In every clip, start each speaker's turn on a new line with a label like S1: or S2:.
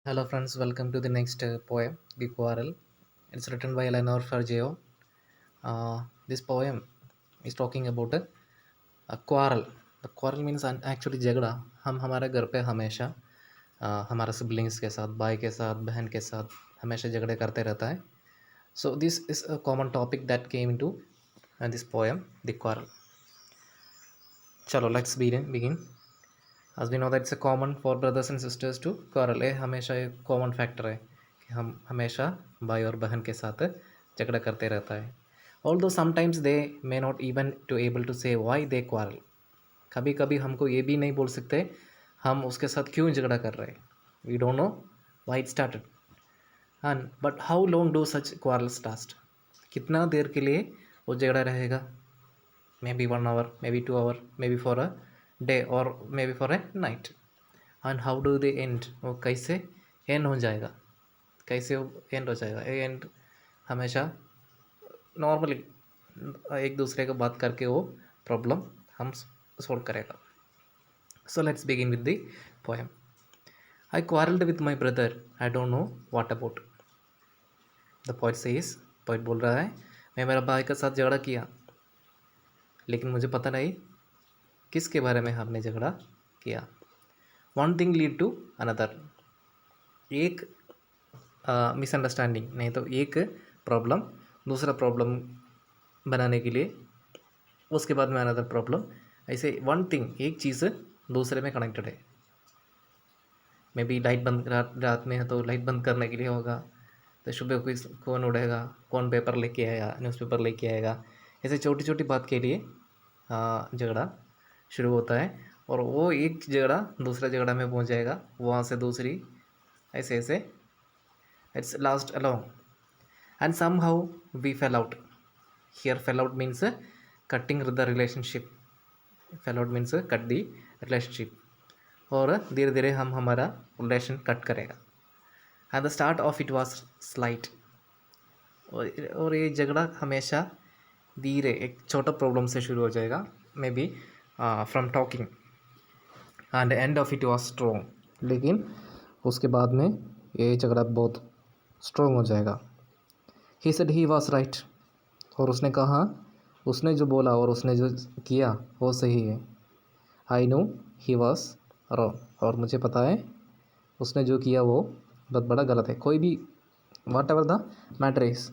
S1: Hello friends, welcome to the next poem, The Quarrel. It's written by Eleanor Fargeo. This poem is talking about a quarrel. The quarrel means actually झगड़ा. हम हमारे घर पे हमेशा हमारे siblings के साथ, भाई के साथ, बहन के साथ हमेशा झगड़े करते रहता है. So this is a common topic that came into this poem, The Quarrel. चलो let's begin. As we know that it's a common for brothers and sisters to quarrel. ये हमेशा एक कॉमन फैक्टर है कि हम हमेशा भाई और बहन के साथ झगड़ा करते रहता है. Although sometimes they may not even to able to say why they quarrel. कभी कभी हमको ये भी नहीं बोल सकते हम उसके साथ क्यों झगड़ा कर रहे हैं. We don't know why it started and but how long do such quarrels last. कितना देर के लिए वो झगड़ा रहेगा. May be 1 hour, may be 2 hour, may be for a day और may be for a night. And how do they end. वो कैसे एंड हो जाएगा, कैसे वो एंड हो जाएगा. ये एंड हमेशा नॉर्मली एक दूसरे को बात करके वो प्रॉब्लम हम सॉल्व करेगा. So let's begin with the poem. I quarrelled with my brother, I don't know what about. The poet says, poet बोल रहा है मैं मेरा भाई के साथ झगड़ा किया लेकिन मुझे पता नहीं किसके बारे में हमने झगड़ा किया. One thing lead to another. एक मिसअंडरस्टैंडिंग नहीं तो एक प्रॉब्लम दूसरा प्रॉब्लम बनाने के लिए उसके बाद में अनदर प्रॉब्लम. ऐसे वन थिंग एक चीज़ दूसरे में कनेक्टेड है. मे बी लाइट बंद रात में है तो लाइट बंद करने के लिए होगा. तो सुबह कोई कौन उड़ेगा, कौन पेपर लेके आएगा, न्यूज़पेपर लेके आएगा. ऐसे छोटी छोटी बात के लिए झगड़ा शुरू होता है और वो एक झगड़ा दूसरा झगड़ा में पहुंच जाएगा, वहाँ से दूसरी, ऐसे ऐसे it's last along. And somehow we fell out. Here fell out means cutting the relationship. Fell out means cut the relationship. और धीरे धीरे हम हमारा रिलेशन कट करेगा. At the start of it was slight. और ये झगड़ा हमेशा धीरे एक छोटा प्रॉब्लम से शुरू हो जाएगा. May be from talking and end of it was strong. लेकिन उसके बाद में ये झगड़ा बहुत स्ट्रॉन्ग हो जाएगा. He said he was right. और उसने कहा, उसने जो बोला और उसने जो किया वो सही है. I know he was wrong. और मुझे पता है उसने जो किया वो बहुत बड़ा गलत है. कोई भी whatever the matter is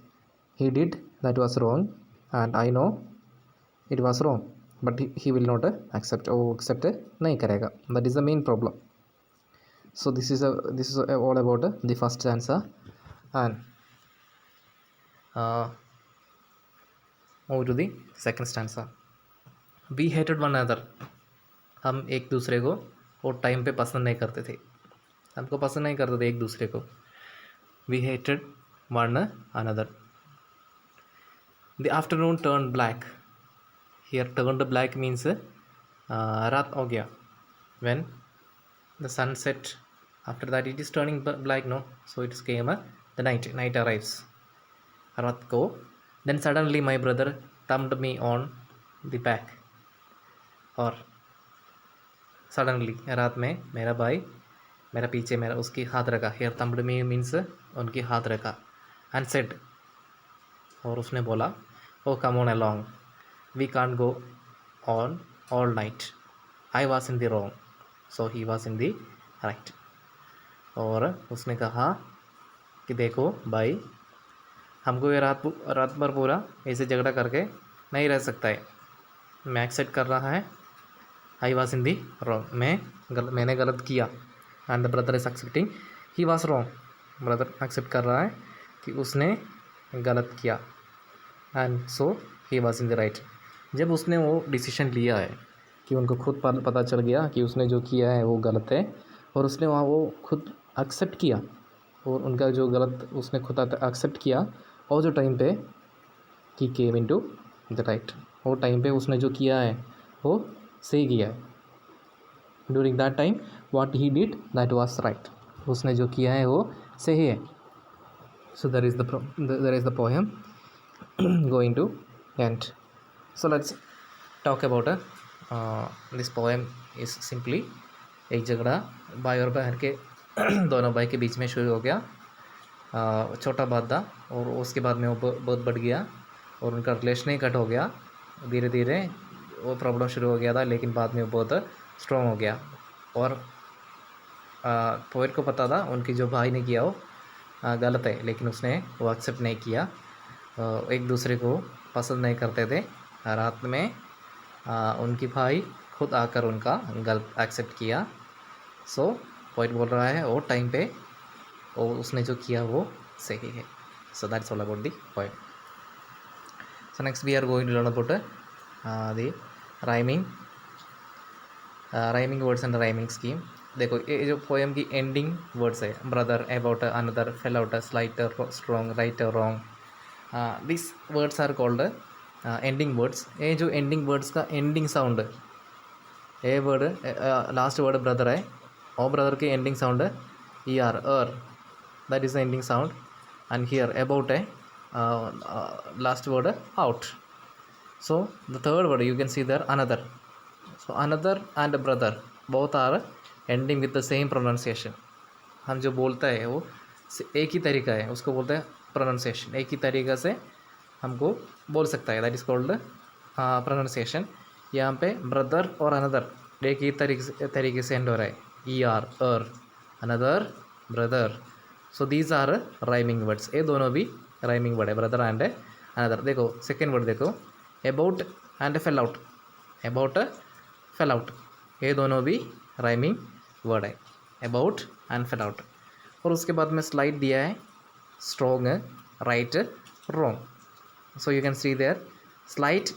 S1: he did that was wrong and I know it was wrong but he will not accept. वो एक्सेप्ट नहीं करेगा. That is the main problem. So this is all about the first stanza and move to the second stanza. We hated one another. हम एक दूसरे को वो time पे पसंद नहीं करते थे. हमको पसंद नहीं करते थे एक दूसरे को. We hated one another. The afternoon turned black. Here turned black means रात हो गया. When the sun set, after that it is turning black, no, so it came the night arrives, रात को. Then suddenly my brother thumped me on the back. और suddenly रात में मेरा भाई मेरा पीछे मेरा उसकी हाथ रखा. हेयर thumped me means उनकी हाथ रखा. and said, और उसने बोला, oh come on along, we can't go on all night. I was in the wrong, so he was in the right. और उसने कहा कि देखो भाई, हमको ये रात भर पूरा ऐसे झगड़ा करके नहीं रह सकता है. मैं एक्सेप्ट कर रहा है. I was in the wrong. मैंने गलत किया. And the brother is accepting he was wrong. Brother accept कर रहा है कि उसने गलत किया. And so he was in the right. जब उसने वो डिसीजन लिया है कि उनको खुद पता चल गया कि उसने जो किया है वो गलत है और उसने वहाँ वो खुद एक्सेप्ट किया और उनका जो गलत उसने खुद एक्सेप्ट किया. और जो टाइम पे ही केम इन टू द राइट. वो टाइम पे उसने जो किया है वो सही किया है. During that time what he did that was right. उसने जो किया है वो सही है. सो there is the poem going to end. So let's talk about this poem is simply एक झगड़ा भाई और बहन के दोनों भाई के बीच में शुरू हो गया छोटा वादा, और उसके बाद में वो बहुत बढ़ गया और उनका रिलेशन ही कट हो गया। धीरे धीरे वो प्रॉब्लम शुरू हो गया था, लेकिन बाद में वो बहुत स्ट्रॉन्ग हो गया। और पोएट को पता था उनकी जो भाई ने किया वो गलत है, लेकिन उसने वो एक्सेप्ट नहीं किया। एक दूसरे को पसंद नहीं करते थे। रात में उनकी भाई खुद आकर उनका गलत एक्सेप्ट किया। सो पोएट बोल रहा है वो टाइम पे वो उसने जो किया वो सही है। So that's all about the poet. So next we are going to learn about the rhyming rhyming words and rhyming scheme. देखो ये जो पोएम की एंडिंग वर्ड्स है, brother, about, another, fell out, slight, strong, right, wrong, this words are called ending words. ये जो ending words का ending sound, ये word last word brother है, और ब्रदर के ending sound E R, that is the ending sound. And here about है last word out. So the third word you can see there another. So another and brother both are ending with the same pronunciation. हम जो बोलता है वो एक ही तरीका है, उसको बोलते हैं प्रोनाउंसिएशन। एक ही तरीका से हमको बोल सकता है, दैट इज़ कॉल्ड प्रोनाउंसिएशन। यहाँ पे ब्रदर और अनदर एक ही तरीके से एंड हो रहा है, E R, another, brother. So these are rhyming words. ये दोनों भी राइमिंग वर्ड है, ब्रदर एंड अनदर। देखो सेकेंड वर्ड देखो, about and fell out, about, fell out, ये दोनों भी राइमिंग वर्ड है, अबाउट एंड फेल आउट। और उसके बाद में स्लाइड दिया है, strong, right, wrong. So you can see there slight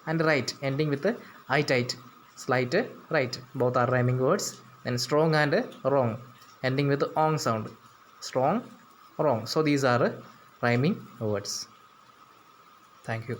S1: and right ending with I tight, slight, right, both are rhyming words. Then strong and wrong ending with ong sound, strong, wrong. So these are rhyming words. Thank you.